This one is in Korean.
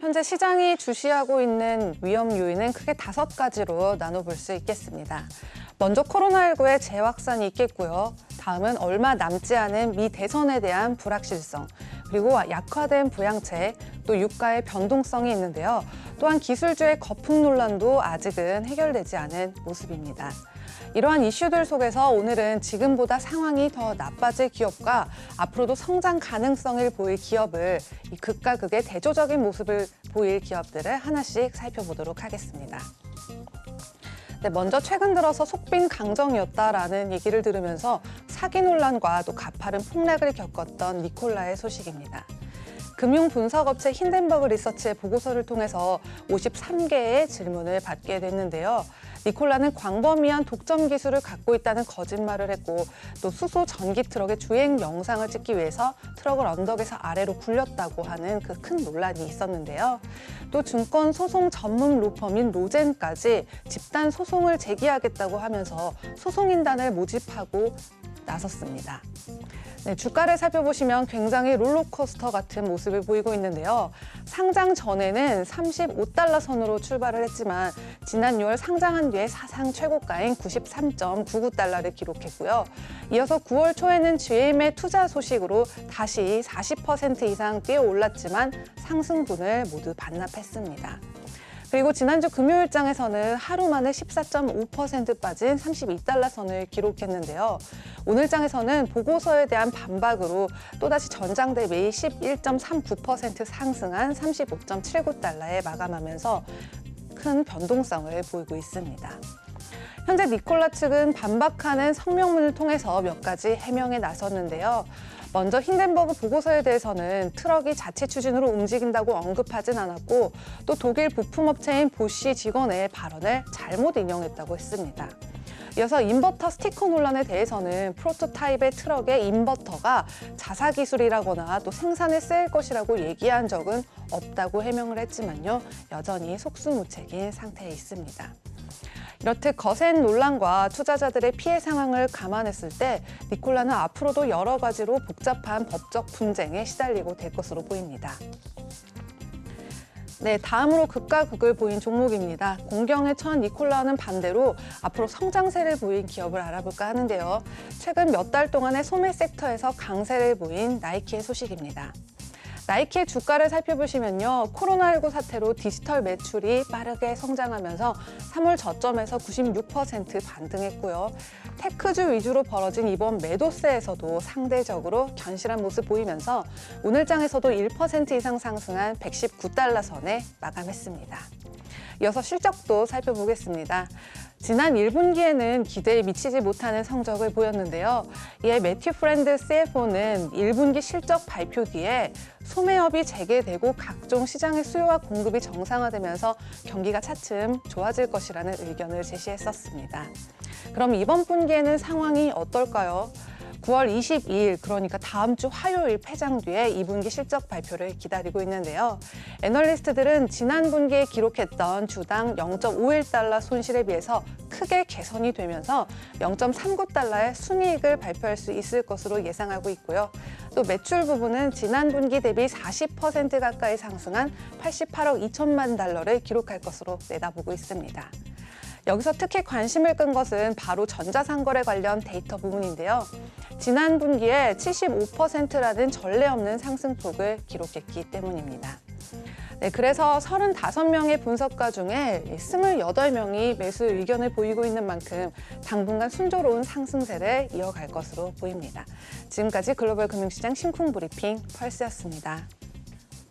현재 시장이 주시하고 있는 위험 요인은 크게 5가지로 나눠볼 수 있겠습니다. 먼저 코로나19의 재확산이 있겠고요. 다음은 얼마 남지 않은 미 대선에 대한 불확실성, 그리고 약화된 부양책, 또 유가의 변동성이 있는데요. 또한 기술주의 거품 논란도 아직은 해결되지 않은 모습입니다. 이러한 이슈들 속에서 오늘은 지금보다 상황이 더 나빠질 기업과 앞으로도 성장 가능성을 보일 기업을 극과 극의 대조적인 모습을 보일 기업들을 하나씩 살펴보도록 하겠습니다. 네, 먼저 최근 들어서 속빈 강정이었다라는 얘기를 들으면서 사기 논란과 또 가파른 폭락을 겪었던 니콜라의 소식입니다. 금융분석업체 힌덴버그 리서치의 보고서를 통해서 53개의 질문을 받게 됐는데요. 니콜라는 광범위한 독점 기술을 갖고 있다는 거짓말을 했고 또 수소 전기 트럭의 주행 영상을 찍기 위해서 트럭을 언덕에서 아래로 굴렸다고 하는 그 큰 논란이 있었는데요. 또 증권 소송 전문 로펌인 로젠까지 집단 소송을 제기하겠다고 하면서 소송인단을 모집하고 나섰습니다. 네, 주가를 살펴보시면 굉장히 롤러코스터 같은 모습을 보이고 있는데요. 상장 전에는 35달러 선으로 출발을 했지만 지난 6월 상장한 뒤에 사상 최고가인 93.99달러를 기록했고요. 이어서 9월 초에는 GM의 투자 소식으로 다시 40% 이상 뛰어 올랐지만 상승분을 모두 반납했습니다. 그리고 지난주 금요일장에서는 하루 만에 14.5% 빠진 32달러 선을 기록했는데요. 오늘장에서는 보고서에 대한 반박으로 또다시 전장대 매일 11.39% 상승한 35.79달러에 마감하면서 큰 변동성을 보이고 있습니다. 현재 니콜라 측은 반박하는 성명문을 통해서 몇 가지 해명에 나섰는데요. 먼저 힌덴버그 보고서에 대해서는 트럭이 자체 추진으로 움직인다고 언급하진 않았고 또 독일 부품업체인 보쉬 직원의 발언을 잘못 인용했다고 했습니다. 이어서 인버터 스티커 논란에 대해서는 프로토타입의 트럭의 인버터가 자사 기술이라거나 또 생산에 쓰일 것이라고 얘기한 적은 없다고 해명을 했지만요. 여전히 속수무책인 상태에 있습니다. 이렇듯 거센 논란과 투자자들의 피해 상황을 감안했을 때 니콜라는 앞으로도 여러 가지로 복잡한 법적 분쟁에 시달리고 될 것으로 보입니다. 네, 다음으로 극과 극을 보인 종목입니다. 공경에 처한 니콜라와는 반대로 앞으로 성장세를 보인 기업을 알아볼까 하는데요. 최근 몇 달 동안의 소매 섹터에서 강세를 보인 나이키의 소식입니다. 나이키의 주가를 살펴보시면요. 코로나19 사태로 디지털 매출이 빠르게 성장하면서 3월 저점에서 96% 반등했고요. 테크주 위주로 벌어진 이번 매도세에서도 상대적으로 견실한 모습 보이면서 오늘장에서도 1% 이상 상승한 119달러 선에 마감했습니다. 이어서 실적도 살펴보겠습니다. 지난 1분기에는 기대에 미치지 못하는 성적을 보였는데요. 이에 매튜 프렌드 CFO는 1분기 실적 발표 뒤에 소매업이 재개되고 각종 시장의 수요와 공급이 정상화되면서 경기가 차츰 좋아질 것이라는 의견을 제시했었습니다. 그럼 이번 분기에는 상황이 어떨까요? 9월 22일, 그러니까 다음 주 화요일 폐장 뒤에 2분기 실적 발표를 기다리고 있는데요. 애널리스트들은 지난 분기에 기록했던 주당 0.51달러 손실에 비해서 크게 개선이 되면서 0.39달러의 순이익을 발표할 수 있을 것으로 예상하고 있고요. 또 매출 부분은 지난 분기 대비 40% 가까이 상승한 88억 2천만 달러를 기록할 것으로 내다보고 있습니다. 여기서 특히 관심을 끈 것은 바로 전자상거래 관련 데이터 부분인데요. 지난 분기에 75%라는 전례 없는 상승폭을 기록했기 때문입니다. 네, 그래서 35명의 분석가 중에 28명이 매수 의견을 보이고 있는 만큼 당분간 순조로운 상승세를 이어갈 것으로 보입니다. 지금까지 글로벌 금융시장 심쿵 브리핑 펄스였습니다.